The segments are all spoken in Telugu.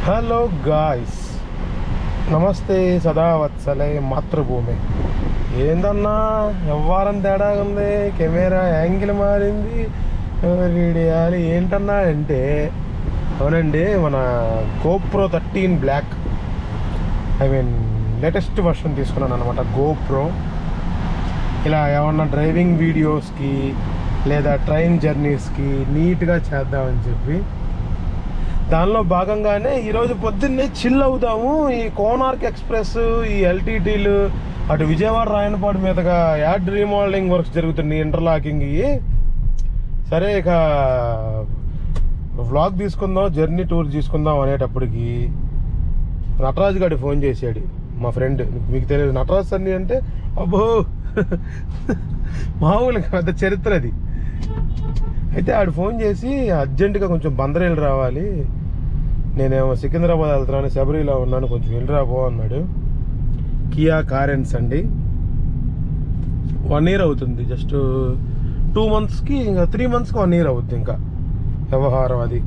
హలో గాయ్స్, నమస్తే. సదావత్సలే మాతృభూమి. ఏందన్నా వ్యవహారం తేడా ఉంది, కెమెరా యాంగిల్ మారింది, వీడియాలు ఏంటన్నా అంటే, అవునండి మన గోప్రో 13 బ్లాక్, లేటెస్ట్ వర్షన్ తీసుకున్నాను అనమాట. గోప్రో ఇలా ఏమన్నా డ్రైవింగ్ వీడియోస్కి లేదా ట్రైన్ జర్నీస్కి నీట్గా చేద్దామని చెప్పి దానిలో భాగంగానే ఈరోజు పొద్దున్నే చిల్ అవుదాము. ఈ కోనార్క్ ఎక్స్ప్రెస్, ఈ ఎల్టీటీలు, అటు విజయవాడ రాయనపాడు మీదగా యాడ్ రీమోడలింగ్ వర్క్స్ జరుగుతున్నాయి, ఇంటర్లాకింగ్. సరే ఇక వ్లాగ్ తీసుకుందాం, జర్నీ టూర్ తీసుకుందాం అనేటప్పటికి నటరాజు గారి ఫోన్ చేశాడు, మా ఫ్రెండ్. మీకు తెలియదు నటరాజు సన్ని అంటే అబ్బో మామూలుగా పెద్ద చరిత్ర అది. అయితే ఆడు ఫోన్ చేసి అర్జెంటుగా కొంచెం బందరేళ్ళు రావాలి, నేనేమో సికింద్రాబాద్ వెళ్తున్నాను, శబరిలో ఉన్నాను, కొంచెం వెళ్ళిరాబో అన్నాడు. కియా కారెన్స్ అండి, 1 year అవుతుంది, జస్ట్ 2 monthsకి, ఇంకా 3 monthsకి 1 year అవుతుంది ఇంకా వ్యవహారం అది.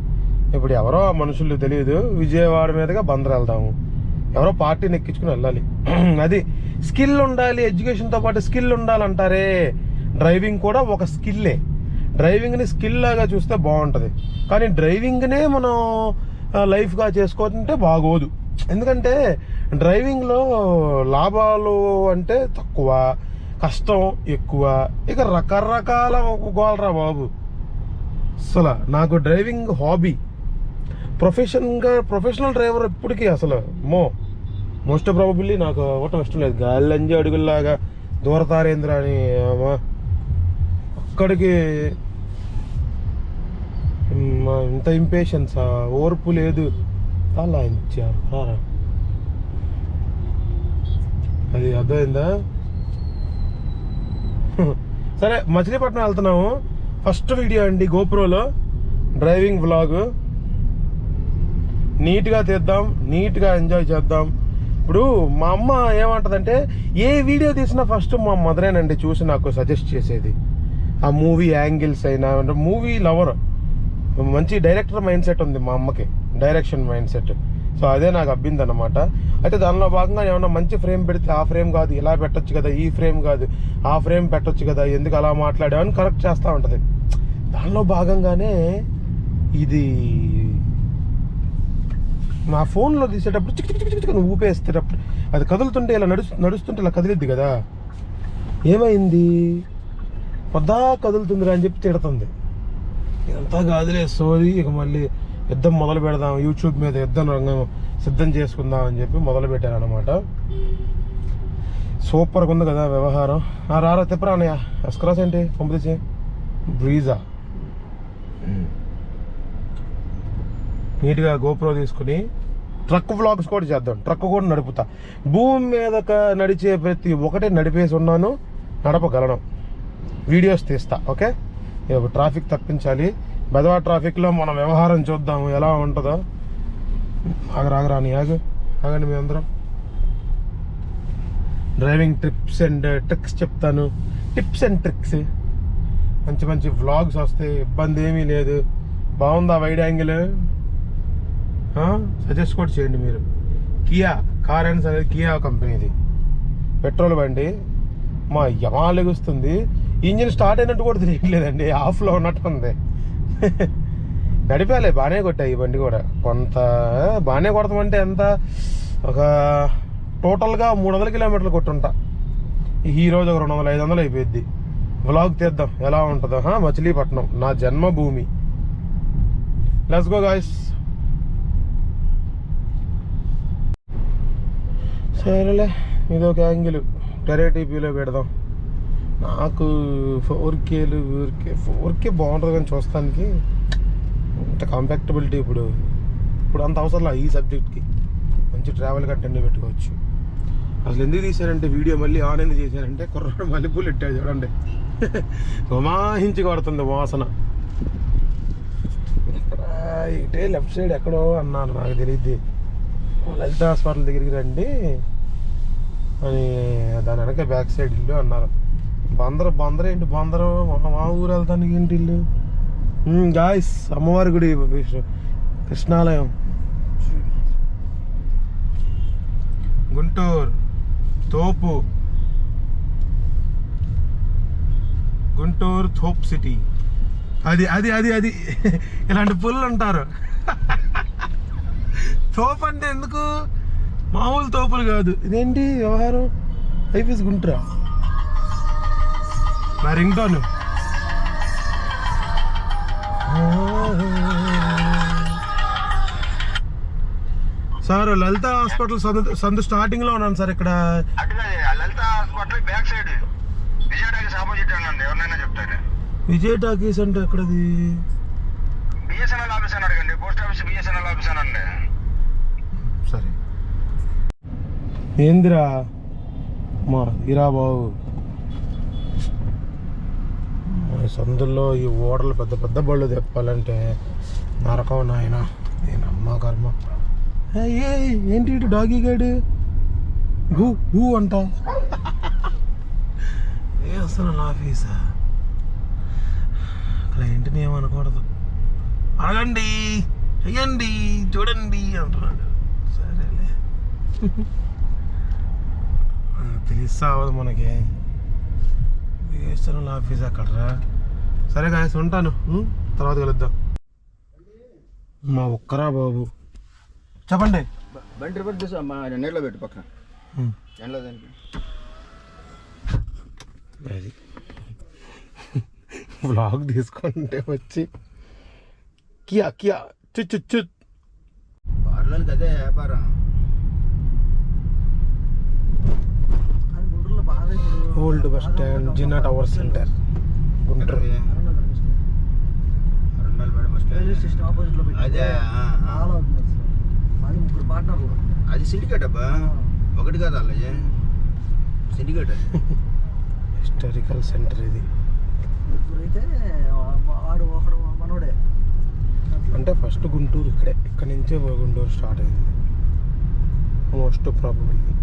ఇప్పుడు ఎవరో మనుషులు తెలియదు, విజయవాడ మీదుగా బందర్ వెళ్దాము, ఎవరో పార్టీని ఎక్కించుకుని వెళ్ళాలి. అది స్కిల్ ఉండాలి, ఎడ్యుకేషన్తో పాటు స్కిల్ ఉండాలంటారే. డ్రైవింగ్ కూడా ఒక స్కిల్లే. డ్రైవింగ్ని స్కిల్ లాగా చూస్తే బాగుంటుంది, కానీ డ్రైవింగ్నే మనం లైఫ్గా చేసుకోవాలంటే బాగోదు. ఎందుకంటే డ్రైవింగ్లో లాభాలు అంటే తక్కువ, కష్టం ఎక్కువ, ఇక రకరకాల గోలరా బాబు. అసలు నాకు డ్రైవింగ్ హాబీ, ప్రొఫెషనల్ డ్రైవర్ ఇప్పటికీ అసలు మోస్ట్ ప్రాబబ్లీ నాకు అవ్వటం ఇష్టం లేదు. గాలింజి అడుగుల్లాగా దూరతారేంద్ర అని అక్కడికి ఇంత ఇంపేషన్సా, ఓర్పు లేదు. అలా ఇచ్చారు రారా, అది అర్థమైందా? సరే, మచిలీపట్నం వెళ్తున్నాము. ఫస్ట్ వీడియో అండి గోప్రోలో డ్రైవింగ్ వ్లాగ్. నీట్గా తీద్దాం, నీట్గా ఎంజాయ్ చేద్దాం. ఇప్పుడు మా అమ్మ ఏమంటదంటే, ఏ వీడియో తీసినా ఫస్ట్ మా మదరేనండి చూసి నాకు సజెస్ట్ చేసేది. ఆ మూవీ యాంగిల్స్ అయినా, మూవీ లవర్, మంచి డైరెక్టర్ మైండ్ సెట్ ఉంది మా అమ్మకి, డైరెక్షన్ మైండ్ సెట్. సో అదే నాకు అబ్బింది అనమాట. అయితే దానిలో భాగంగా ఏమన్నా మంచి ఫ్రేమ్ పెడితే, ఆ ఫ్రేమ్ కాదు ఇలా పెట్టొచ్చు కదా, ఈ ఫ్రేమ్ కాదు ఆ ఫ్రేమ్ పెట్టొచ్చు కదా, ఎందుకు అలా మాట్లాడామని కరెక్ట్ చేస్తూ ఉంటుంది. దానిలో భాగంగానే ఇది నా ఫోన్లో తీసేటప్పుడు చిక్ ఊపేసేటప్పుడు అది కదులుతుంటే ఇలా నడుస్తుంటే ఇలా కదిలిద్ది కదా, ఏమైంది పొద్దా కదులుతుందిరా అని చెప్పి తిడుతుంది. ఇదంతా కాదులే సోది, ఇక మళ్ళీ యుద్ధం మొదలు పెడదాం, యూట్యూబ్ మీద యుద్ధం రంగం సిద్ధం చేసుకుందాం అని చెప్పి మొదలు పెట్టాను అనమాట. సూపర్గా ఉంది కదా వ్యవహారం. రారా తిప్పరా అన్నయ్య, ఎస్క్రాస్ ఏంటి పంపితే బ్రీజా. నీట్గా గోప్రో తీసుకుని ట్రక్ వ్లాగ్స్ కూడా చేద్దాం. ట్రక్ కూడా నడుపుతా, భూమి మీద నడిచే ప్రతి ఒక్కటే నడిపేసి ఉన్నాను, నడపగలను, వీడియోస్ తీస్తా. ఓకే, ట్రాఫిక్ తప్పించాలి. బెదవాడ ట్రాఫిక్లో మన వ్యవహారం చూద్దాము ఎలా ఉంటుందో. ఆగరాని ఆగండి మీ అందరం. డ్రైవింగ్ టిప్స్ అండ్ ట్రిక్స్ చెప్తాను, టిప్స్ అండ్ ట్రిక్స్. మంచి మంచి వ్లాగ్స్ వస్తాయి, ఇబ్బంది ఏమీ లేదు. బాగుందా వైడ్ యాంగిల్? సజెస్ట్ కూడా చేయండి మీరు. కియా కారెన్స్ అనేది కియా కంపెనీది, పెట్రోల్ బండి. మా యమాలెగుస్తుంది, ఇంజిన్ స్టార్ట్ అయినట్టు కూడా తెలియట్లేదండి, ఆఫ్లో ఉన్నట్టు ఉంది. నడిపాలి, బాగానే కొట్టాయి ఈ బండి కూడా. కొంత బాగానే కొడతామంటే ఎంత, ఒక టోటల్గా 300 kilometers కొట్టుంటా. ఈరోజు ఒక 200-500 అయిపోయింది. వ్లాగ్ తీద్దాం ఎలా ఉంటుందో. మచిలీపట్నం నా జన్మభూమి. Let's go guys. సరేలే, ఇదొక యాంగిల్, టెరేటీపీలో పెడదాం. నాకు 4K బాగుంటుంది కానీ చూస్తానికి అంత కాంపాక్టబిలిటీ ఇప్పుడు అంత అవసరం ఈ సబ్జెక్ట్కి. మంచి ట్రావెల్ కంటెంట్ పెట్టుకోవచ్చు. అసలు ఎందుకు తీశారంటే వీడియో మళ్ళీ ఆన్ ఎందుకు చేశారంటే, కుర్రాడు మల్లెపూలు పెట్టాడు చూడండి, గుమాహించి కొడుతుంది వాసన. ఇటే లెఫ్ట్ సైడ్ ఎక్కడో అన్నాను, నాకు తెలియదు. లలిత హాస్పిటల్ దగ్గరికి రండి అని, దాని వెనక బ్యాక్ సైడ్ ఇల్లు అన్నారు. బందర్ ఏంటి, బందరు మా ఊరు వెళ్తానికి ఏంటి ఇల్లు. గాయస్, అమ్మవారి గుడి, కృష్ణాలయం. గుంటూరు తోపు, గుంటూరు తోప్ సిటీ. అది అది అది అది ఇలాంటి పుల్లు ఉంటారు. తోపు అంటే ఎందుకు, మామూలు తోపులు కాదు. ఇదేంటి వ్యవహారం? ఐపీఎస్ గుంటూరా నా రింగ్ టోన్. సార్ లలిత హాస్పిటల్ సందు స్టార్టింగ్ లో ఉన్నాను సార్. ఇక్కడ లలిత హాస్పిటల్ బ్యాక్ సైడ్ విజయ టాకీస్ ఆపోజిట్ అండి. ఎవరైనా చెప్తారు. విజయ్ టాకీస్ అంటే ఎక్కడది? బిఎస్ఎన్ఎల్ ఆఫీస్ అని అడగండి. పోస్ట్ ఆఫీస్ బిఎస్ఎన్ఎల్ ఆఫీస్ అనండి. సరే. ఏందిరా మా ఇరా బాబు, సందుల్లో ఈ ఓడలు పెద్ద పెద్ద బళ్ళు తెప్పాలంటే నరకం నాయన. నేను అమ్మ కర్మ. ఏంటి ఇటు డాగీ గాడు గూ గూ అంట. వేస్తున్నా ఆఫీసా, క్లయింట్ని ఏమనకూడదు. అడగండి, చెయ్యండి, చూడండి అంటున్నాడు. సరేలే, తెలిస్తా అవ్వదు మనకి. వేస్తున్నా ఆఫీస్ అక్కడరా. సరే గాయస్, ఉంటాను, తర్వాత కలుద్దాం. మా ఒక్కరా బాబు, చెప్పండి. బండి రిపేర్ చేసి నీళ్ళలో పెట్టు పక్కన ఎండలో దానికి. అది వ్లాగ్ తీసుకుంటే వచ్చి కియా కియా చుచ్చు పార్లర్కి అదే వ్యాపారం. Old bus stand, Jinnah tower center, Guntur. అదే అది సిండికేట్ అబ్బా, ఒకటి కాదు అలాగే సిండికేట్. అది హిస్టారికల్ సెంటర్ ఇది. అంటే ఫస్ట్ గుంటూరు ఇక్కడే, ఇక్కడ నుంచే గుంటూరు స్టార్ట్ అయింది మోస్ట్ ప్రాబబుల్లీ.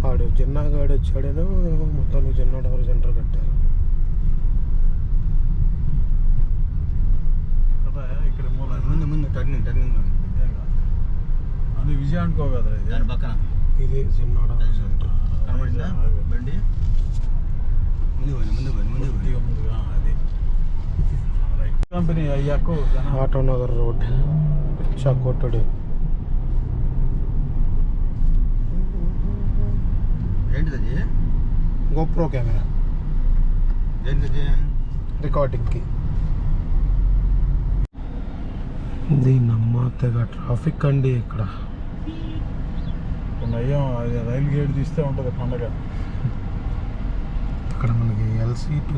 వాడు జిన్నాగాడు వచ్చాడేనో మొత్తానికి జిన్నా టవర్ సెంటర్ కట్టారు. ఇక్కడ ముందు ముందు టర్నింగ్ అది విజయ అనుకో కదా, దాని పక్కన ఇది జిన్నా టవర్ సెంటర్. కనబడిందా బండి? ముందుగా అది కంపెనీ అయ్యాకు ఆటోనగర్ రోడ్ కొట్టుడు. ఏంటిది? GoPro camera. ఏంటిది? రికార్డింగ్కి. దీని అమ్మ తెగ ట్రాఫిక్ అండి ఇక్కడ. అయ్యో, అది రైలు గేట్ తీస్తే ఉంటుంది పండగ. ఇక్కడ మనకి LC2,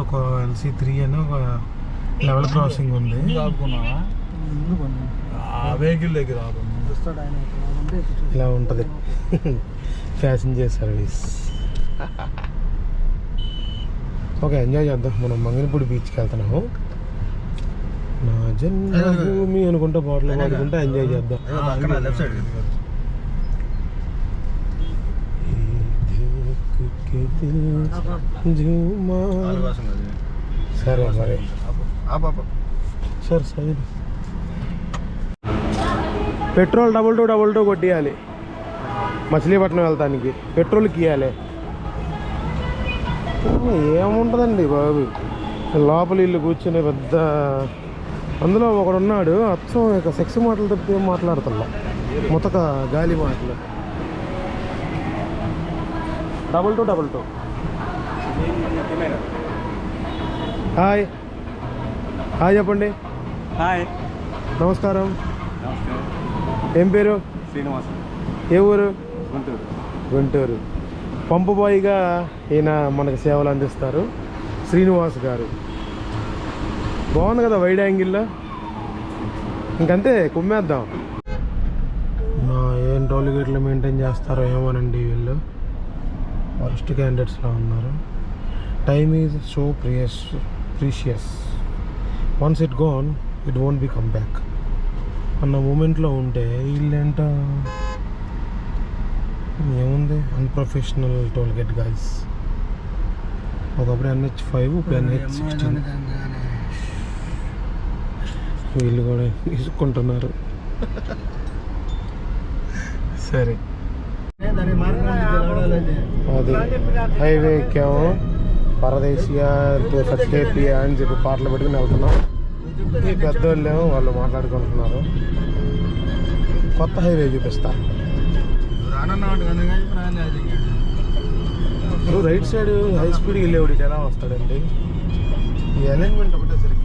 ఒక LC3 అని ఒక లెవెల్ క్రాసింగ్ ఉంది. వెహికల్ దగ్గర ఇలా ఉంటుంది ప్యాసింజర్ సర్వీస్. ఓకే, ఎంజాయ్ చేద్దాం. మనం మంగనపూడి బీచ్కి వెళ్తున్నాము. నా జన్మభూమి అనుకుంటా బాటిల్ పాడుకుంటా ఎంజాయ్ చేద్దాం. సరే సరే సార్, సరే. పెట్రోల్ 2222 కొట్టియాలి మచిలీపట్నం వెళ్తానికి. పెట్రోల్కి ఇవ్వాలి. ఏముంటుందండి బాబు, లోపల ఇల్లు కూర్చుని పెద్ద. అందులో ఒకడున్నాడు అచ్చం ఇక సెక్స్ మాటలు తప్పితే ఏం మాట్లాడుతున్నా, ముతక గాలి మాటలు. 2222. హాయ్ హాయ్ చెప్పండి. హాయ్, నమస్కారం. ఏం పేరు? శ్రీనివాస్. ఏ ఊరు? గుంటూరు. గుంటూరు. పంపు బాయ్గా ఈయన మనకు సేవలు అందిస్తారు, శ్రీనివాస్ గారు. బాగుంది కదా వైడ్ యాంగిల్లో. ఇంకంతే, కుమ్మేద్దాం. ఏం టోల్ గేట్లు మెయింటైన్ చేస్తారో ఏమోనండి వీళ్ళు. ఫస్ట్ క్యాండిడేట్స్లో ఉన్నారు. Time is so precious. Once it gone it won't be come back అన్న మూమెంట్లో ఉంటే వీళ్ళేంటో ఏముంది, అన్ప్రొఫెషనల్ టోల్ గేట్ గాయస్. ఒకప్పుడు NH5, ఇప్పుడు NH16. వీళ్ళు కూడా తీసుకుంటున్నారు. సరే అది హైవే ఎక్కాము, పరదేశియా సచ్కేపియా అని చెప్పి పాటలు పెట్టుకుని వెళ్తున్నాం. ఈ పెద్దోళ్ళేమో వాళ్ళు మాట్లాడుకుంటున్నారు. కొత్త హైవే చూపిస్తా. ఇప్పుడు రైట్ సైడ్ హై స్పీడ్ వెళ్ళేవాడు ఇటు ఎలా వస్తాడండి? ఈ అలైన్మెంట్ ఒకటే సరికి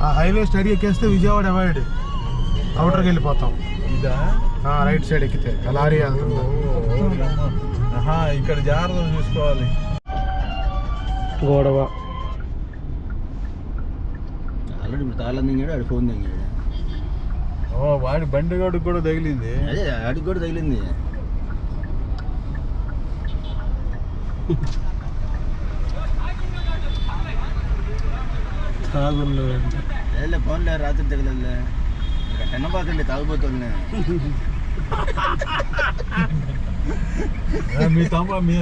ఆ హైవే స్టడీ ఎక్కేస్తే విజయవాడ అవాయిడ్ అవుటర్కి వెళ్ళిపోతాం. రైట్ సైడ్ ఎక్కితే లారీ వెళ్తుంది. ఇక్కడ జాగ్రత్త చూసుకోవాలి. గొడవ ఆల్రెడీ ఇప్పుడు తాళం దిగాడు, ఆడు ఫోన్ దిగాడు. వాడి బండి గడికి కూడా తగిలింది. అదే ఆడికి కూడా తగిలింది. ఏలే ఫోన్లే రాత్రి తగిలే ఎన్నబాకండి తాగిపోతుంది.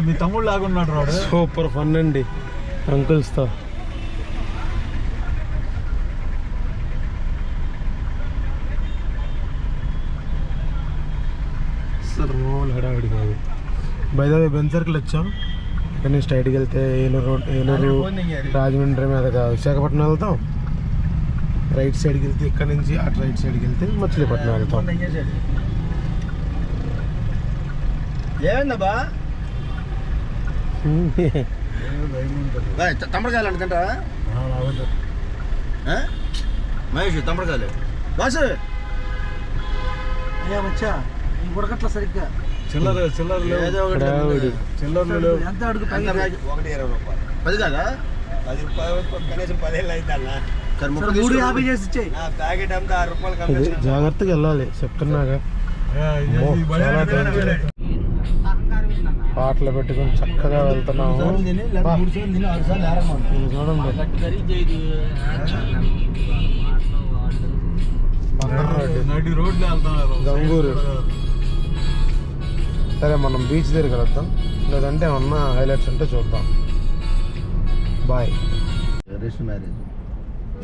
మీ తమ్ముడు లాగున్నాడు రాడు. సూపర్ ఫన్ అండి అంకుల్స్తో. రోల్ హడావిడి కాదు. బైదావే బెన్ సర్కిల్ వచ్చాం. ఇక్కడ నుంచి స్ట్రైట్కి వెళ్తే ఏలూరు రాజమండ్రి మీదగా విశాఖపట్నం వెళ్తాం. రైట్ సైడ్కి వెళ్తే ఇక్కడ నుంచి అటు రైట్ సైడ్కి వెళ్తే మచిలీపట్నం వెళ్తాం. ఏమైందబ్బా తమ్మడికాయలు అంటే తింటారా మహేష్? తమ్మడికాయలు బాసు వచ్చా ఉడకట్ల సరిగ్గా చిల్లర ఏదో ఒకటి చిల్లరలు ఎంత అడుగు 120 రూపాయలు. 10 కాదా? 10 రూపాయలు కనీసం 10 ఏళ్ళు అవుతా. సరే 350 చేసి ఇచ్చేయి. ప్యాకెట్ అంతా 6 రూపాయలు ఇది జాగ్రత్తగా వెళ్ళాలి చెప్తున్నాగా. పాటలు పెట్టుకొని చక్కగా వెళ్తున్నాము. చూడండి రోడ్లు వెళ్తున్నారు గంగూరు. సరే మనం బీచ్ దగ్గరికి వెళ్తాం, లేదంటే ఏమన్నా హైలైట్స్ ఉంటే చూద్దాం. బాయ్. రిజిస్టర్ మ్యారేజ్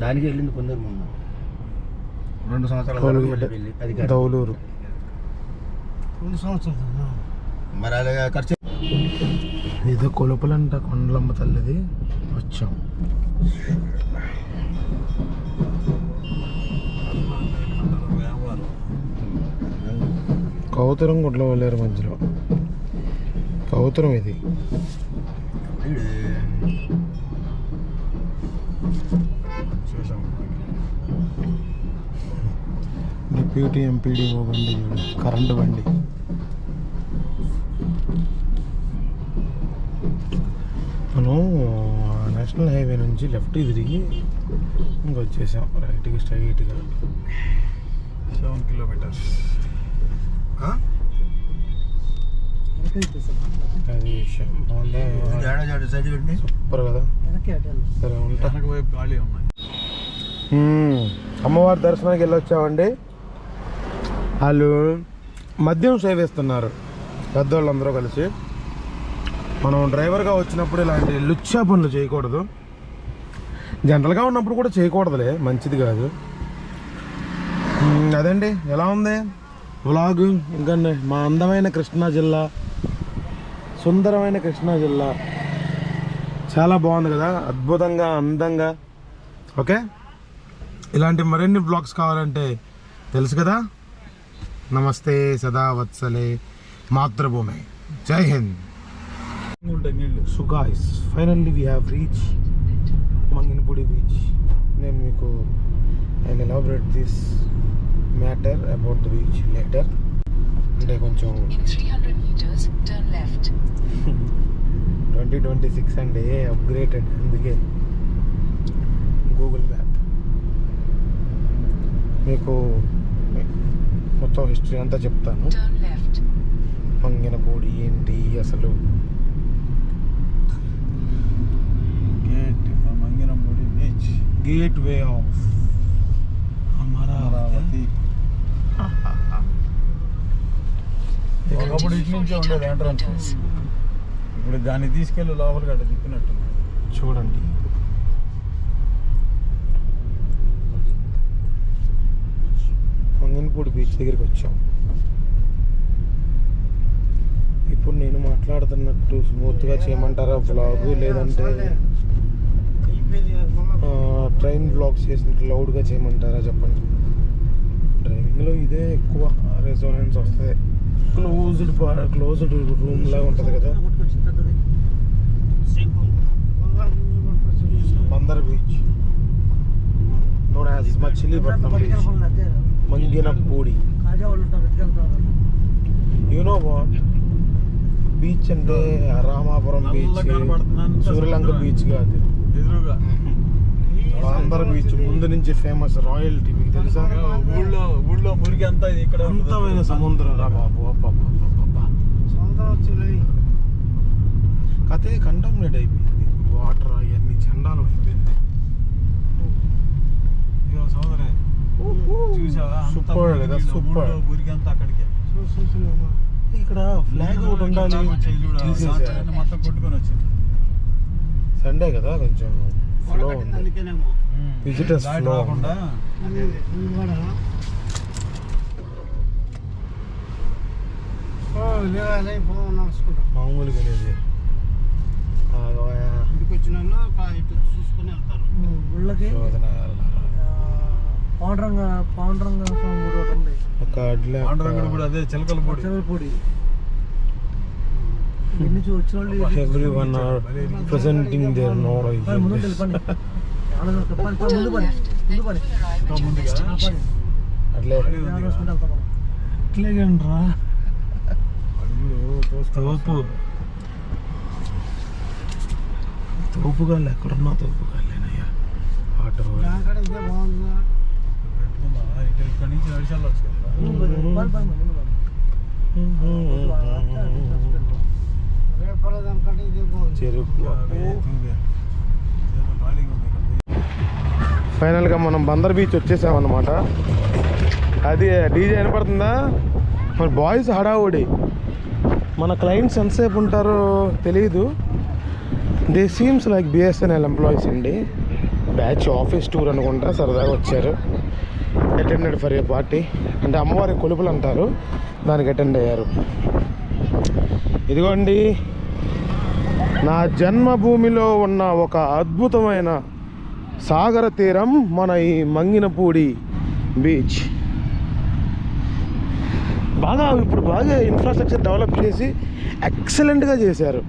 దానికి వెళ్ళింది కొందరు మొన్న 2 సంవత్సరాల దౌలూరు. 2 సంవత్సరాలు మరి అలాగే ఖర్చు. ఏదో కొలుపులంట కొండలమ్మ తల్లిది. వచ్చాం. కౌతరం గుడ్ల వెళ్ళారు మధ్యలో. కౌతరం ఇది. డిప్యూటీ ఎంపీడీఓ బండి, కరెంటు బండి. మనం నేషనల్ హైవే నుంచి లెఫ్ట్ తిరిగి ఇంకొచ్చేసాం రైట్కి స్ట్రైట్గా. 7 కిలోమీటర్స్. అది విషయం. సూపర్ కదా. సరే ఉంటా. వైపు ఖాళీ ఉన్నాయి. అమ్మవారి దర్శనానికి వెళ్ళొచ్చామండి. వాళ్ళు మద్యం సేవిస్తున్నారు పెద్దవాళ్ళందరూ కలిసి. మనం డ్రైవర్గా వచ్చినప్పుడు ఇలాంటి లుచ్చా పనులు చేయకూడదు. జనరల్గా ఉన్నప్పుడు కూడా చేయకూడదులే, మంచిది కాదు. అదండి ఎలా ఉంది వ్లాగ్. ఇంకా మా అందమైన కృష్ణా జిల్లా, సుందరమైన కృష్ణా జిల్లా చాలా బాగుంది కదా, అద్భుతంగా అందంగా. ఓకే, ఇలాంటి మరిన్ని బ్లాగ్స్ కావాలంటే తెలుసు కదా. నమస్తే సదా వత్సలే మాతృభూమి. జై Hind. So guys, finally we have reach Manginapudi beach. నేను మీకు I will elaborate this matter about the beach later. అంటే కొంచెం 2026 అండి, అప్గ్రేడెడ్. అందుకే గూగుల్ మ్యాప్ మీకు మొత్తం హిస్టరీ అంతా చెప్తాను. మంగినపూడి ఏంటి అసలు. Manginapudi beach, gate way of Amaravati. ఒకప్పుడు ఇటు నుంచే ఉండేది ఎంట్రన్స్. ఇప్పుడు దాన్ని తీసుకెళ్ళి లోపలికి అట్లా తిప్పినట్టు చూడండి. మంగినపూడి బీచ్ దగ్గరికి వచ్చాం. ఇప్పుడు నేను మాట్లాడుతున్నట్టు స్మూత్గా చేయమంటారా వ్లాగ్, లేదంటే ట్రైన్ వ్లాగ్ చేసినట్టు లౌడ్గా చేయమంటారా చెప్పండి. డ్రైవింగ్లో ఇదే ఎక్కువ రెజోనెన్స్ వస్తుంది. క్లోజ్డ్ రూమ్ లాగా ఉంటుంది కదా. Bandar beach known as Machilipatnam beach, Manginapudi. You know what, beach అంటే రామాపురం బీచ్, సూర్యలంక బీచ్ కాదు, ఎదురుగా బందర్ బీచ్ ముందు నుంచి ఫేమస్ రాయల్టీ. మీకు తెలుసా? ఊళ్ళో మురికి అంతా ఇది ఇక్కడ అనంతమైన సముద్రం రా బాబు. కథే కంటామినేట్ అయిపోయింది. వాటర్ అవన్నీ చండాలం అయిపోయింది. సోదరే చూసావా? సూపర్ కదా, సూపర్. మురికి అంతా అక్కడికి ఇక్కడ ఫ్లాగ్ ఒకటి ఉండాలి, తీసేసారు. మొత్తం కొట్టుకొని వచ్చింది. సండే కదా కొంచెం ఫ్లో ఉంది, విజిటర్స్ ఫ్లో రాకుండా. మామూలుగా లేదు. ఇంటికి వచ్చిన వాళ్ళు ఇటు చూసుకొని వెళ్తారు. ఊళ్ళకి పాండురంగ స్వామి గుడి ఒకటి ఉంది. పాండురంగుడు కూడా అదే చిలకల పొడి. ఎన్ని వచ్చిన వాళ్ళు everyone are presenting their knowledge. ముందు తెలిపండి. ముందు పని అట్లే అట్లేగండ్రా తోపుగాళ్ళు ఎక్కడున్నా తోపుగాళ్ళేనయ్యా. ఆటో ఇక్కడ నుంచి నడిచి వెళ్ళొచ్చు కదా. చెరుకు. ఫైనల్గా మనం బందర్ బీచ్ వచ్చేసామన్నమాట. అది డీజే వినపడుతుందా? మన బాయ్స్ హడావుడి. మన క్లయింట్స్ ఎంతసేపు ఉంటారో తెలియదు. They seems like BSNL employees అండి. బ్యాచ్ ఆఫీస్ టూర్ అనుకుంటా, సరదాగా వచ్చారు. అటెండెడ్ ఫర్ ఏ పార్టీ, అంటే అమ్మవారి కొలుపులు అంటారు, దానికి అటెండ్ అయ్యారు. ఇదిగోండి నా జన్మభూమిలో ఉన్న ఒక అద్భుతమైన సాగర తీరం మన ఈ మంగినపూడి బీచ్. ఇప్పుడు బాగా ఇన్ఫ్రాస్ట్రక్చర్ డెవలప్ చేసి ఎక్సలెంట్గా చేశారు.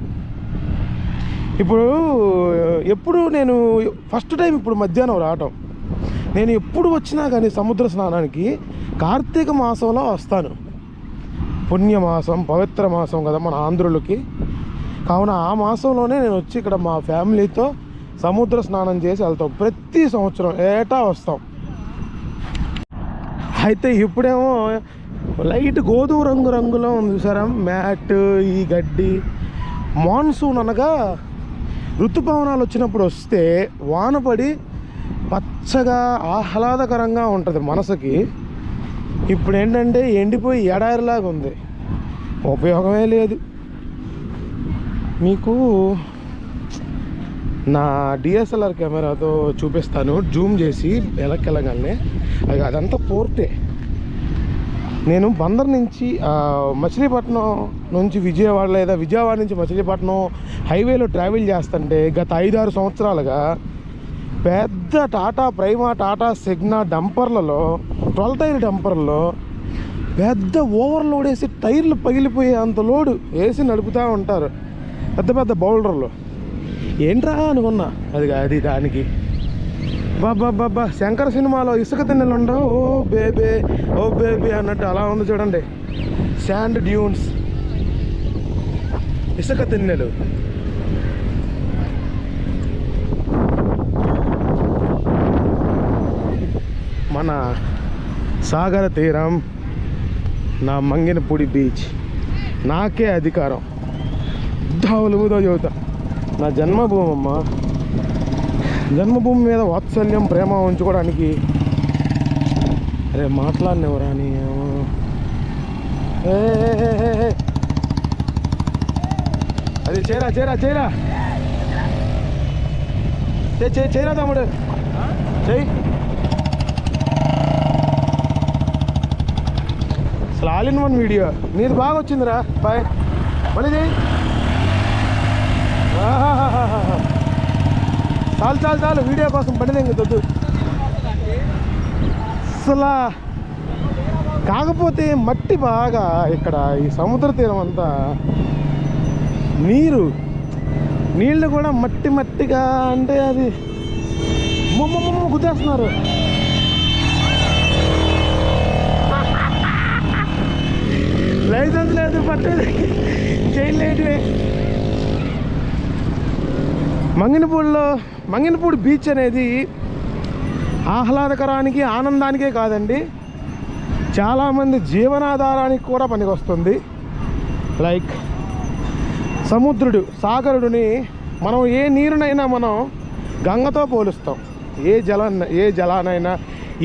ఎప్పుడు నేను ఫస్ట్ టైం ఇప్పుడు మధ్యాహ్నం రావటం. నేను ఎప్పుడు వచ్చినా కానీ సముద్ర స్నానానికి కార్తీక మాసంలో వస్తాను. పుణ్యమాసం, పవిత్ర మాసం కదా మన ఆంధ్రులకి. కావున ఆ మాసంలోనే నేను వచ్చి ఇక్కడ మా ఫ్యామిలీతో సముద్ర స్నానం చేసి వెళ్తాం. ప్రతి సంవత్సరం ఏటా వస్తాం. అయితే ఇప్పుడేమో లైట్ గోధుమ రంగులో ఉంది చూసారా మ్యాట్, ఈ గడ్డి. మాన్సూన్ అనగా ఋతుపవనాలు వచ్చినప్పుడు వస్తే వానపడి పచ్చగా ఆహ్లాదకరంగా ఉంటుంది మనసుకి. ఇప్పుడు ఏంటంటే ఎండిపోయి ఎడారిలాగా ఉంది, ఉపయోగమే లేదు. మీకు నా డిఎస్ఎల్ఆర్ కెమెరాతో చూపిస్తాను, జూమ్ చేసి వెళ్ళగానే. అదంతా పోర్టే. నేను బందర్ నుంచి మచిలీపట్నం నుంచి విజయవాడ, లేదా విజయవాడ నుంచి మచిలీపట్నం హైవేలో ట్రావెల్ చేస్తుంటే గత 5-6 సంవత్సరాలుగా పెద్ద Tata prima, Tata Cigna డంపర్లలో, 12 tyre డంపర్లలో పెద్ద ఓవర్లోడ్ వేసి టైర్లు పగిలిపోయే అంత లోడు వేసి నడుపుతూ ఉంటారు పెద్ద పెద్ద బౌల్డర్లు. ఏంట్రా అనుకున్నా, అది దానికి. బాబా శంకర్ సినిమాలో ఇసుక తిన్నెలు ఉండవు, ఓ బేబీ అన్నట్టు అలా ఉంది చూడండి. శాండ్ డ్యూన్స్, ఇసుక తిన్నెలు. మన సాగర తీరం, నా మంగినపూడి బీచ్, నాకే అధికారం. ధావులుగుదో చెబుతా, నా జన్మభూమి అమ్మ. జన్మభూమి మీద వాత్సల్యం, ప్రేమ ఉంచుకోవడానికి అరే మాట్లాడినవరా నీ. అది చేరా చేరా చేరా చేయరా తమ్ముడు చెయ్యి. అసలు ఆల్ ఇన్ వన్ వీడియో నీది బాగా వచ్చిందిరా. బాయ్ మళ్ళీ చెయ్యి. చాలు చాలు చాలు వీడియో కోసం బండి ఇంక దొద్దు అసలు. కాకపోతే మట్టి బాగా ఇక్కడ ఈ సముద్ర తీరం అంతా నీళ్ళు కూడా మట్టి మట్టిగా అంటే అది మొమ్మ గుద్దేస్తున్నారు. లైసెన్స్ లేదు పట్టేది జైలు లేటివే. మంగినపూడి బీచ్ అనేది ఆహ్లాదకరానికి ఆనందానికే కాదండి, చాలామంది జీవనాధారానికి కూడా పనికొస్తుంది. లైక్ సాగరుడిని మనం ఏ నీరునైనా మనం గంగతో పోలుస్తాం, ఏ జలానైనా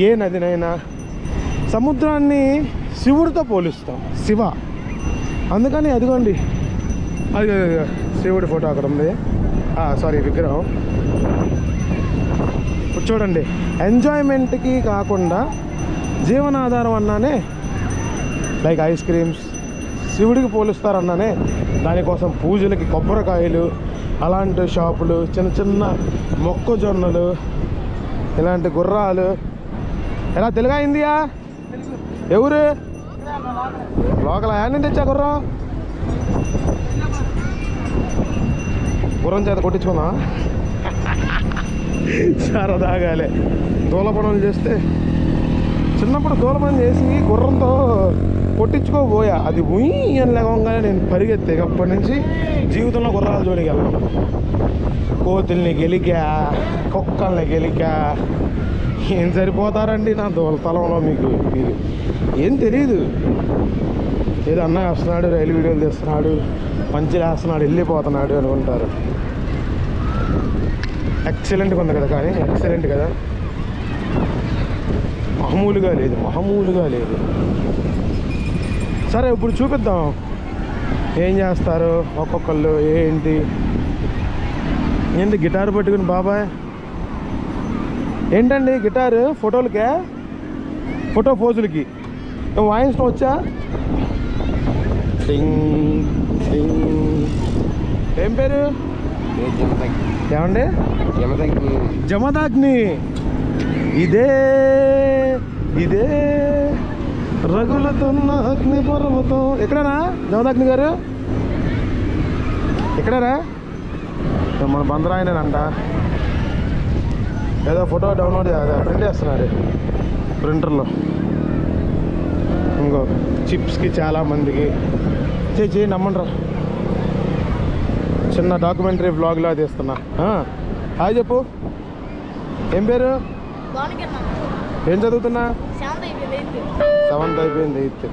ఏ నదినైనా. సముద్రాన్ని శివుడితో పోలుస్తాం, శివ. అందుకని అదిగోండి అది శివుడి ఫోటో అక్కడ ఉంది, సారీ విగ్రహం. ఇప్పుడు చూడండి, ఎంజాయ్మెంట్కి కాకుండా జీవనాధారం అన్నానే లైక్ ఐస్ క్రీమ్స్ శివుడికి పోలుస్తారన్నానే దానికోసం పూజలకి కొబ్బరికాయలు అలాంటి షాపులు, చిన్న చిన్న మొక్కజొన్నలు, ఇలాంటి గుర్రాలు. ఎలా తెలుగా అయిందియా? ఎవరు లోకల్ యాడ్ తెచ్చా గుర్రం చేత కొట్టించుకుందా? సరదాగాలే దూల పనులు చేస్తే. చిన్నప్పుడు దూల పని చేసి గుర్రంతో కొట్టించుకోబోయా, అది ఉయ్ అని లేవగానే నేను పరిగెత్తే. అప్పటి నుంచి జీవితంలో గుర్రాల జోలికి వెళ్ళాను. కోతుల్ని గెలికా, కుక్కల్ని గెలికా. ఏం సరిపోతారండి నా దూల తలంలో. మీకు ఏం తెలీదు. ఏదో అన్నయ్య వస్తున్నాడు, రైలు వీడియోలు తీస్తున్నాడు, మంచిగా వేస్తున్నాడు, వెళ్ళిపోతున్నాడు అనుకుంటారు. ఎక్సలెంట్గా ఉంది కదా, కానీ ఎక్సలెంట్ కదా, మామూలుగా లేదు. సరే ఇప్పుడు చూపిద్దాం ఏం చేస్తారు ఒక్కొక్కళ్ళు. ఏంటి గిటార్ పట్టుకుని బాబాయ్ ఏంటండి గిటారు? ఫోటోలకే, ఫోటో పోజులకి వాయించడం వచ్చా? ఏం పేరు? ఏమండి? జమదాగ్ని. ఇదే రగులుతున్న అగ్ని పర్వతం. ఎక్కడనా జమదాగ్ని గారు? ఎక్కడరా? మన బందరాయనంట. ఏదో ఫోటో డౌన్లోడ్ ప్రింట్ చేస్తున్నాడు ప్రింటర్లో. ఇంకో చిప్స్కి చాలామందికి చేయి నమ్మండ్రా. చిన్న డాక్యుమెంటరీ వ్లాగ్లా తీస్తున్నా. హాయ్ చెప్పు. ఏం పేరు? ఏం చదువుతున్నా? 7th అయిపోయింది, 8th.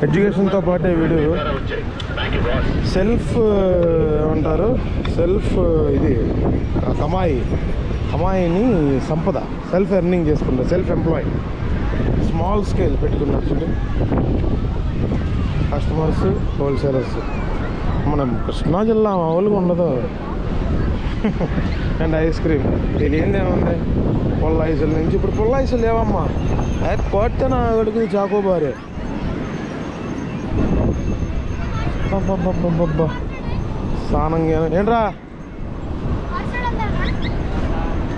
ఎడ్యుకేషన్తో పాటే వీడు సెల్ఫ్ ఏమంటారు, ఇది కమాయిని సంపద, సెల్ఫ్ ఎర్నింగ్ చేసుకున్నాడు, సెల్ఫ్ ఎంప్లాయ్, స్మాల్ స్కేల్ పెట్టుకున్నాడు. చూడండి, కస్టమర్స్, హోల్సేలర్స్. మనం కృష్ణా జిల్లా మామూలుగా ఉండదు. అండ్ ఐస్ క్రీమ్ తెలియదేముంది, పుల్ల ఐసుల నుంచి. ఇప్పుడు పుల్ల ఐసులు లేవమ్మా, కొడితే నా అడుగుది చాకోబారే. స్నానం ఏంట్రా?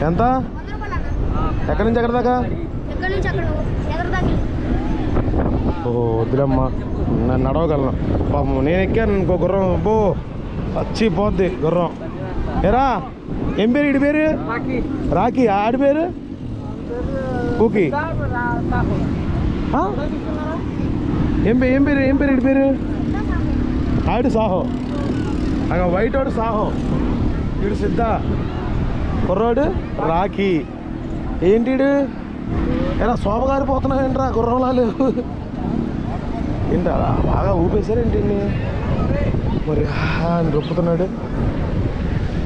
ఎంత? ఎక్కడి నుంచి ఎక్కడి దాకా? ఓహో వద్దులమ్మా, నేను నడవగలను పాపం. నేను ఎక్కాను ఇంకో గుర్రం, బో వచ్చిపోద్ది గుర్రం. ఏరా ఏం పేరు? ఇడి పేరు రాఖీ. ఆడి పేరు కూకి. ఏం పేరు ఇడి పేరు? ఆడు సాహో. అగ వైట్ వాడు సాహో, వీడు సిద్ధ, కుర్రాడు రాఖీ. ఏంటిడు ఎలా శోభగారిపోతున్నావు ఏంట్రా గుర్రంలాలు? ఏంటా బాగా ఊపేశారేంటి మరి? అని రొప్పుతున్నాడు.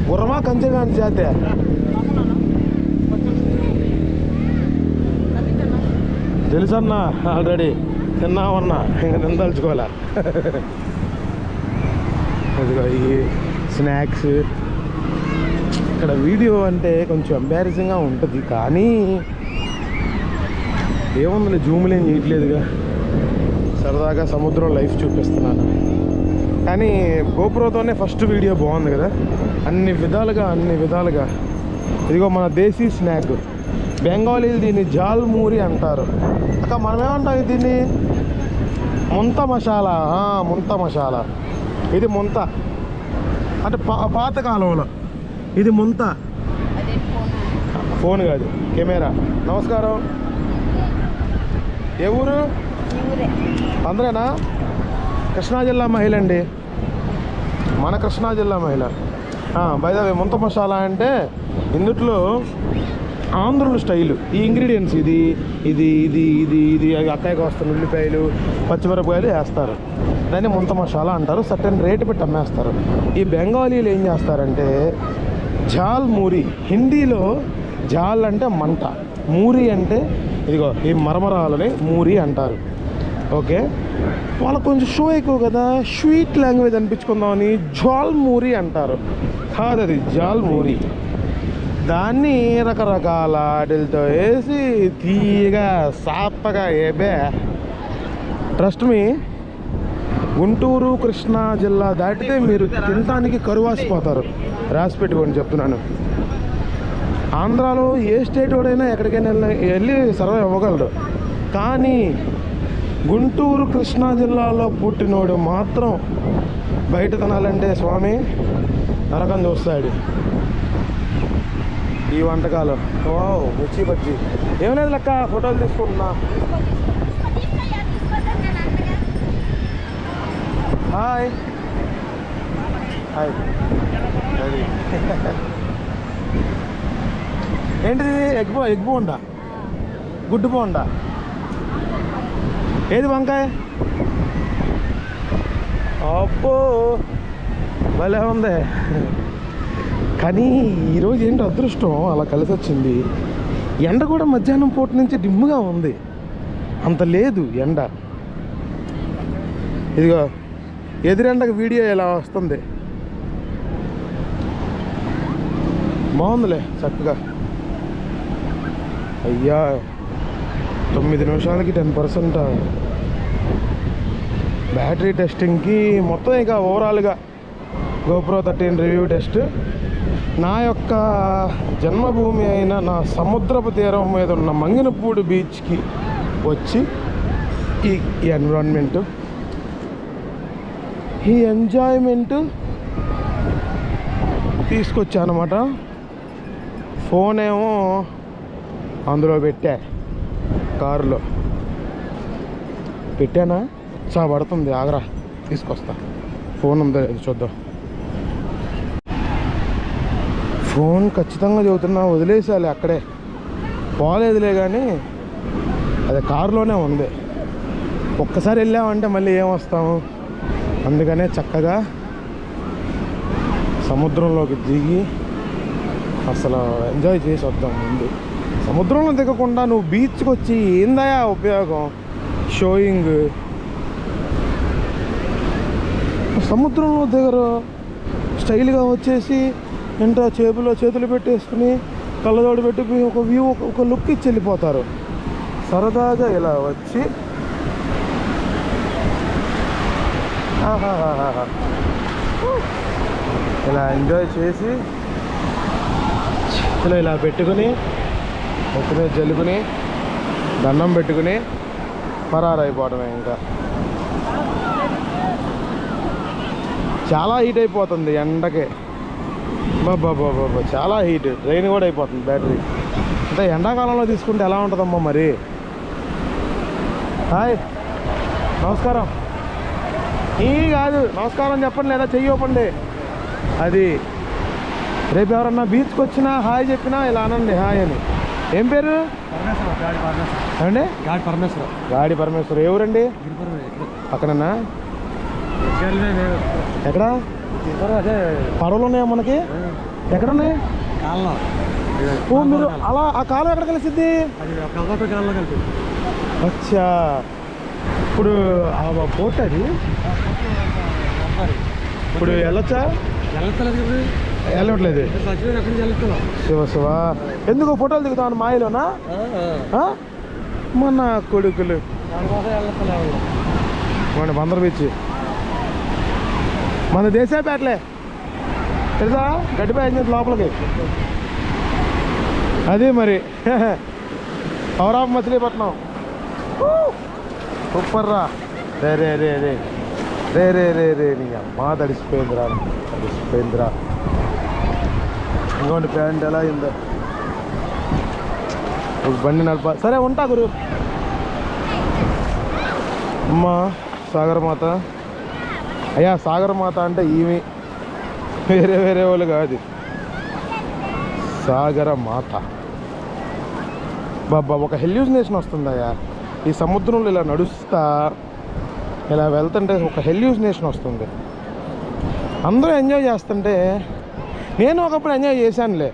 గుర్రమా కంచె కానీ చేతే? తెలుసన్నా, ఆల్రెడీ తిన్నామన్నా, ఇంకా తినదలుచుకోలే. అదిగో స్నాక్స్. ఇక్కడ వీడియో అంటే కొంచెం ఎంబారసింగ్గా ఉంటుంది, కానీ ఏముంది, జూములేం చేయట్లేదుగా, సరదాగా సముద్రం లైఫ్ చూపిస్తున్నాను. కానీ గోప్రోతోనే ఫస్ట్ వీడియో బాగుంది కదా, అన్ని విధాలుగా. ఇదిగో మన దేశీ స్నాక్, బెంగాలీలు దీన్ని జాల్మూరి అంటారు. అక్క మనమేమంటాం దీన్ని? ముంత మసాలా. ఇది ముంత అంటే పాత కాలంలో ఇది ముంత. ఫోన్ కాదు, కెమెరా. నమస్కారం. ఏ ఊరు? అందరేనా? కృష్ణా జిల్లా మహిళ అండి, మన కృష్ణా జిల్లా మహిళ. బై ద వే, ముంత మసాలా అంటే ఇందుట్లో ఆంధ్రుల స్టైలు. ఈ ఇంగ్రీడియంట్స్ ఇది ఇది ఇది ఇది ఇది అక్కాయికి వస్తున్న ఉల్లిపాయలు, పచ్చిమిరపకాయలు వేస్తారు, దాన్ని ముంత మసాలా అంటారు. సర్టెన్ రేటు పెట్టి అమ్మేస్తారు. ఈ బెంగాలీలు ఏం చేస్తారంటే జాల్ మూరి, హిందీలో జాల్ అంటే మంట, మూరి అంటే ఇదిగో ఈ మరమరాలని మూరి అంటారు. ఓకే, వాళ్ళకు కొంచెం షో ఎక్కువ కదా, స్వీట్ లాంగ్వేజ్ అనిపించుకుందామని జాల్ మూరి అంటారు. కాదు, అది జాల్ మూరి. దాన్ని రకరకాల వాటితో వేసి తీయగా సాప్పగా ఏబే. ట్రస్ట్ మీ, గుంటూరు కృష్ణా జిల్లా దాటితే మీరు తినడానికి కరువాసిపోతారు. రాసి పెట్టుకోండి చెప్తున్నాను. ఆంధ్రాలో ఏ స్టేట్ వాడైనా ఎక్కడికైనా వెళ్ళి సర్వే అవ్వగలరు, కానీ గుంటూరు కృష్ణా జిల్లాలో పుట్టినోడు మాత్రం బయట తినాలంటే స్వామి నరకం చూస్తాడు. ఈ వంటకాలు మిర్చి బజ్జీ ఏం లేదు లెక్క, ఫోటోలు తీసుకుంటున్నా. Hi hi. అది ఏంటిది? ఎగ్ బోండా, గుడ్డు బోండా. ఏది వంకాయ? అబ్బో భలే ఉంది. కానీ ఈరోజు ఏంటి అదృష్టం అలా కలిసి వచ్చింది. ఎండ కూడా మధ్యాహ్నం పూట నుంచి డిమ్ముగా ఉంది, అంత లేదు ఎండ. ఇదిగో ఎదురెండకు వీడియో ఇలా వస్తుంది, బాగుందిలే చక్కగా. అయ్యా 9 నిమిషాలకి 10% బ్యాటరీ టెస్టింగ్కి. మొత్తం ఇక ఓవరాల్గా GoPro 13 రివ్యూ టెస్ట్. నా యొక్క జన్మభూమి అయిన నా సముద్రపు తీరం మీద ఉన్న మంగినపూడి బీచ్కి వచ్చి ఈ ఎన్విరాన్మెంటు, ఈ ఎంజాయ్మెంటు తీసుకొచ్చానమాట. ఫోన్ ఏమో అందులో కారులో పెట్టానా, పడుతుంది. ఆగరా, తీసుకొస్తా. ఫోన్ ఉందా చూద్దాం. ఫోన్ ఖచ్చితంగా చెబుతున్నా వదిలేసాలి, అక్కడే పోలేదులే, కానీ అది కారులోనే ఉంది. ఒక్కసారి వెళ్ళామంటే మళ్ళీ ఏమొస్తాము, అందుకనే చక్కగా సముద్రంలోకి దిగి అసలు ఎంజాయ్ చేసి వద్దాం. ముందు సముద్రంలో దిగకుండా నువ్వు బీచ్కి వచ్చి ఏందయా ఉపయోగం? షోయింగ్. సముద్రంలో దిగరు, స్టైల్గా వచ్చేసి ఎంట చేతులు పెట్టేసుకుని కళ్ళజోడు పెట్టి ఒక వ్యూ, ఒక లుక్ ఇచ్చి వెళ్ళిపోతారు. సరదాగా ఇలా వచ్చి ఇలా ఎంజాయ్ చేసి ఇలా పెట్టుకుని మొత్తం మీద జల్లుకుని దండం పెట్టుకుని పరారైపోవడమే. ఇంకా చాలా హీట్ అయిపోతుంది ఎండకే, బాబా చాలా హీట్. రైన్ కూడా అయిపోతుంది బ్యాటరీ. అంటే ఎండాకాలంలో తీసుకుంటే ఎలా ఉంటుందమ్మా మరి. హాయ్, నమస్కారం. ఈ కాదు నమస్కారం చెప్పండి, లేదా చెయ్యి ఇవ్వండి. అది రేపు ఎవరన్నా బీచ్కి వచ్చినా హాయ్ చెప్పినా ఇలా అనండి హాయ్ అని. ఏం పేరు? అండి గాడి పరమేశ్వర్. ఎవరండి? పక్కనన్నా? ఎక్కడ పడవలు ఉన్నాయా మనకి? ఎక్కడున్నాయి? ఓ మీరు అలా ఆ కాలం ఎక్కడ కలిసిద్ది? అచ్చా, ఇప్పుడు పోర్ట్ అది ఇప్పుడు వెళ్ళొచ్చా? వెళ్ళట్లేదు. శివ శివ ఎందుకు ఫోటోలు దిగుతాను మాయలోనా? మన కొడుకులు మన బందర్ బీచ్ మన దేశాపేటలే తెలుసా? గడ్డిపై లోపలికి అదే మరి పవర్ ఆఫ్ మచిలీపట్నం. సూపర్ రా. రే రే రే రే రే రే రే రే నీ అమ్మా తడిసిపోయిందిరా తడిసిపోయిందిరా. ఇంకోటి ప్యాంట్ ఎలా అయిందో. ఒక బండి నడప. సరే ఉంటా గురు. అమ్మా సాగరమాత. అయ్యా సాగరమాత అంటే ఈమె, వేరే వేరే వాళ్ళు కాదు. సాగరమాత బాబా ఒక హెల్యూసినేషన్ వస్తుందయ్యా ఈ సముద్రంలో. ఇలా నడుస్తా ఇలా వెళ్తుంటే ఒక హెల్యూసినేషన్ వస్తుంది. అందరూ ఎంజాయ్ చేస్తుంటే నేను ఒకప్పుడు ఎంజాయ్ చేశానులే.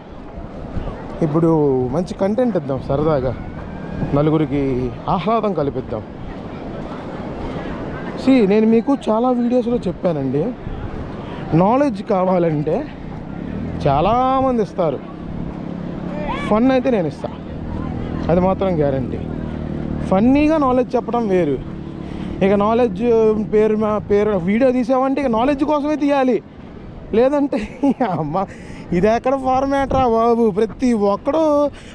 ఇప్పుడు మంచి కంటెంట్ ఇద్దాం, సరదాగా నలుగురికి ఆహ్లాదం కల్పిద్దాం. నేను మీకు చాలా వీడియోస్లో చెప్పానండి, నాలెడ్జ్ కావాలంటే చాలామంది ఇస్తారు, ఫన్ అయితే నేను ఇస్తాను, అది మాత్రం గ్యారంటీ. ఫన్నీగా నాలెడ్జ్ చెప్పడం వేరు. ఇక నాలెడ్జ్ పేరు వీడియో తీసామంటే ఇక నాలెడ్జ్ కోసమే తీయాలి. లేదంటే అమ్మ ఇది ఎక్కడ ఫార్మాట్ రా బాబు. ప్రతి ఒక్కడు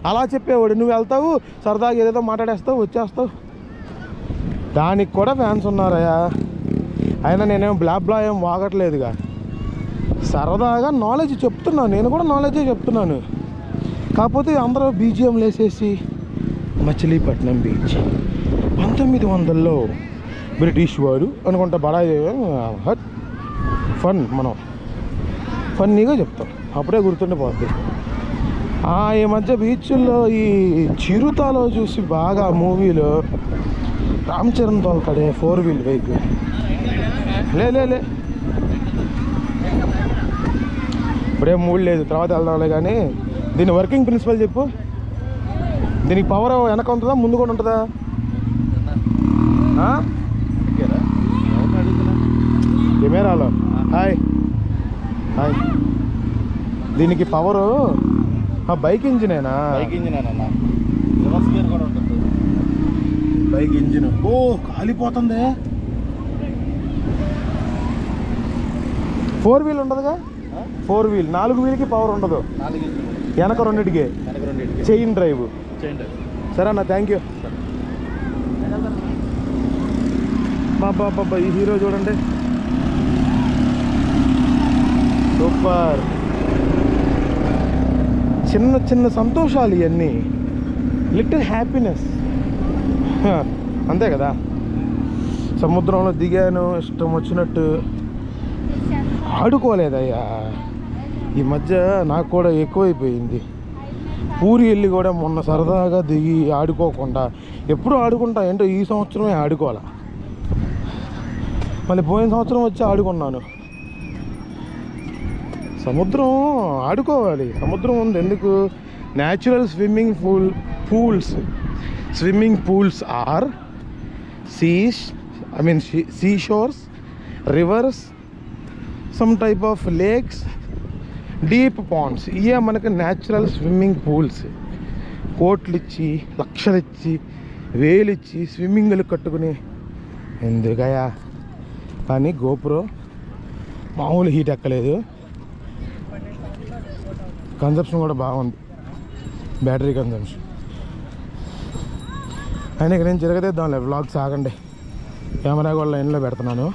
అలా చెప్పేవాడు. నువ్వు వెళ్తావు సరదాగా ఏదేదో మాట్లాడేస్తావు వచ్చేస్తావు. దానికి కూడా ఫ్యాన్స్ ఉన్నారయ్యా. అయినా నేనేం బ్లా ఏం వాగట్లేదుగా, సరదాగా నాలెడ్జ్ చెప్తున్నాను. నేను కూడా నాలెడ్జే చెప్తున్నాను. కాకపోతే అందరూ బీజిఎం వేసేసి మచిలీపట్నం బీచ్ 1900లో బ్రిటిష్ వారు అనుకుంటా బడాయి ఫన్. మనం ఫన్నీగా చెప్తాం, అప్పుడే గుర్తుండిపోద్ది. ఈ మధ్య బీచ్ల్లో ఈ చిరుతలో చూసి బాగా మూవీలో రామ్ చరణ్ తోలుతాడే 4 వీల్ వెహికల్. లే ఇప్పుడేం మూడు లేదు, తర్వాత వెళ్దాంలే. కానీ దీని వర్కింగ్ ప్రిన్సిపల్ చెప్పు. దీనికి పవర్ వెనక ఉంటుందా ముందు కూడా ఉంటుందా? కెమెరాలో హాయ్ హాయ్. దీనికి పవరు బైక్ ఇంజినేనా? బైక్ ఇంజిన్ అన్న, రివర్స్ గేర్ కూడా ఉంటుంది. Bike engine. ఓ కాలిపోతుంది. 4 వీల్ ఉండదుగా? 4 వీల్ 4 వీల్కి పవర్ ఉండదు. 4 ఇంజిన్ వెనక రెండింటికి చైన్ డ్రైవ్. సరే అన్న, థ్యాంక్ యూ. బాబా ఈ హీరో చూడండి, సూపర్. చిన్న చిన్న సంతోషాలు ఇవన్నీ, లిటిల్ హ్యాపీనెస్, అంతే కదా. సముద్రంలో దిగాను, ఇష్టం వచ్చినట్టు ఆడుకోలేదయ్యా. ఈ మధ్య నాకు కూడా ఎక్కువైపోయింది. ఊరి వెళ్ళి కూడా మొన్న సరదాగా దిగి ఆడుకోకుండా ఎప్పుడు ఆడుకుంటా ఏంటో ఈ సంవత్సరమే ఆడుకోవాలా. మళ్ళీ పోయిన సంవత్సరం వచ్చి ఆడుకున్నాను. సముద్రం ఆడుకోవాలి. సముద్రం ఉంది ఎందుకు? Natural swimming pools are sea shores, rivers, some type of lakes, deep ponds. ఇవే మనకి న్యాచురల్ స్విమ్మింగ్ పూల్స్. కోట్లు ఇచ్చి, లక్షలు ఇచ్చి, వేలు ఇచ్చి స్విమ్మింగ్లు కట్టుకుని ఎందుకయా. కానీ గోప్రో మామూలు హీట్ ఎక్కలేదు, కన్జప్షన్ కూడా బాగుంది, బ్యాటరీ కన్జంప్షన్. అయినా ఇక్కడ నేను తిరగదేద్దాంలే, వ్లాగ్స్ ఆగండి, కెమెరా కూడా లైన్లో పెడుతున్నాను.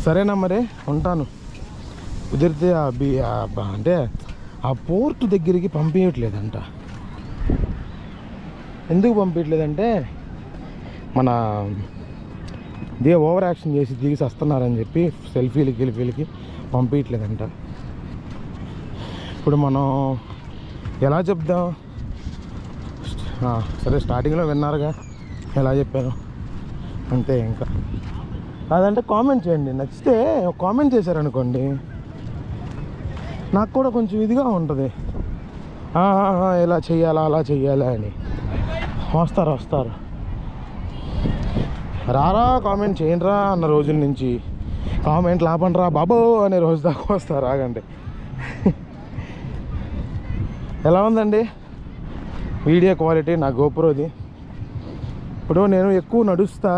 సరేనా మరి, ఉంటాను. కుదిరితే అంటే ఆ పోర్ట్ దగ్గరికి పంపించట్లేదంట. ఎందుకు పంపించట్లేదంటే మన ఓవర్ యాక్షన్ చేసి దిగి వస్తున్నారని చెప్పి సెల్ఫీలకి పంపించట్లేదంట. ఇప్పుడు మనం ఎలా చెప్దాం? సరే స్టార్టింగ్లో విన్నారుగా ఎలా చెప్పాను, అంతే. ఇంకా కాదంటే కామెంట్ చేయండి, నచ్చితే కామెంట్ చేశారనుకోండి నాకు కూడా కొంచెం ఇదిగా ఉంటుంది. ఇలా చెయ్యాలా అలా చెయ్యాలా అని. వస్తారు రారా కామెంట్ చేయండిరా అన్న రోజుల నుంచి కామెంట్లు ఆపండిరా బాబో అనే రోజు దాకా వస్తారు. ఆగండి. ఎలా ఉందండి వీడియో క్వాలిటీ నా గోప్రోది? ఇప్పుడు నేను ఎక్కువ నడుస్తా,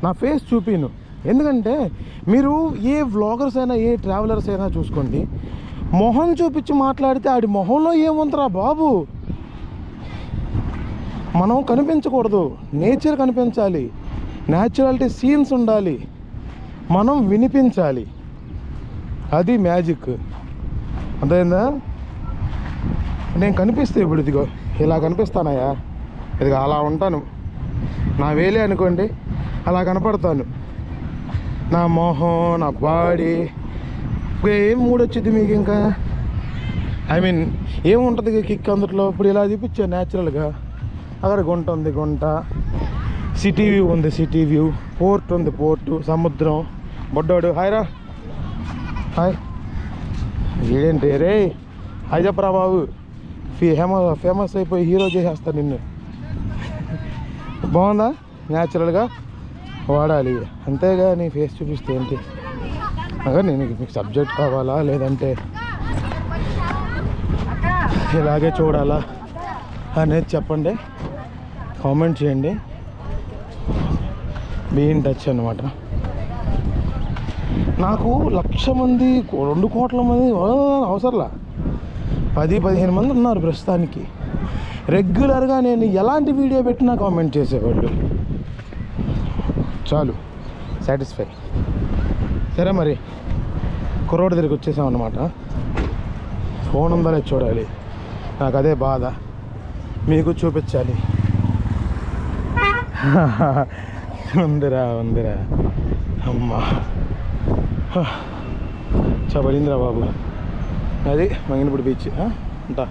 నా ఫేస్ చూపిను. ఎందుకంటే మీరు ఏ వ్లాగర్స్ అయినా ఏ ట్రావెలర్స్ అయినా చూసుకోండి, మొహం చూపించి మాట్లాడితే ఆడి మొహంలో ఏముందిరా బాబు. మనం కనిపించకూడదు, నేచర్ కనిపించాలి, న్యాచురాలిటీ సీన్స్ ఉండాలి, మనం వినిపించాలి. అది మ్యాజిక్. అర్థమైందా? నేను కనిపిస్తే ఇప్పుడు ఇదిగో ఇలా కనిపిస్తానయ్యా, ఇదిగో అలా ఉంటాను. నా వేలే అనుకోండి అలా కనపడతాను. నా మొహం, నా బాడీ, ఏం మూడొచ్చింది మీకు ఇంకా? ఐ మీన్ ఏముంటుంది కిక్ అందుట్లో? ఇప్పుడు ఇలా చూపించా న్యాచురల్గా. అక్కడ గుంట ఉంది, గుంట, సిటీ వ్యూ ఉంది, సిటీ వ్యూ, పోర్ట్ ఉంది, పోర్టు, సముద్రం. బొడ్డోడు హాయ్ రా, హాయ్. ఏంటి రే హాయ్ చెప్పరా బాబు, ఫేమస్ అయిపోయి హీరో చేసేస్తా నిన్ను. బాగుందా? న్యాచురల్గా వాడాలి, అంతేగా. నీ ఫేస్ చూపిస్తే ఏంటి? అదే నేను మీకు సబ్జెక్ట్ కావాలా లేదంటే ఇలాగే చూడాలా అనేది చెప్పండి, కామెంట్ చేయండి. బీ ఇన్ టచ్ అనమాట. నాకు 1,00,000 మంది 2 కోట్ల మంది అవసరంలా, 10-15 మంది ఉన్నారు ప్రస్తుతానికి. రెగ్యులర్గా నేను ఎలాంటి వీడియో పెట్టినా కామెంట్ చేసేవాళ్ళు. చాలు, సాటిస్ఫై. సరే మరి కుర్రోడు దగ్గరికి వచ్చేసామన్నమాట. ఫోన్ ఉందా లేదు చూడాలి, నాకు అదే బాధ. మీకు చూపించాలి. ఉందిరా ఉందిరా, అమ్మా చబడిందిరా బాబు. అది మంగినపూడి బీచ్. ఉంటా.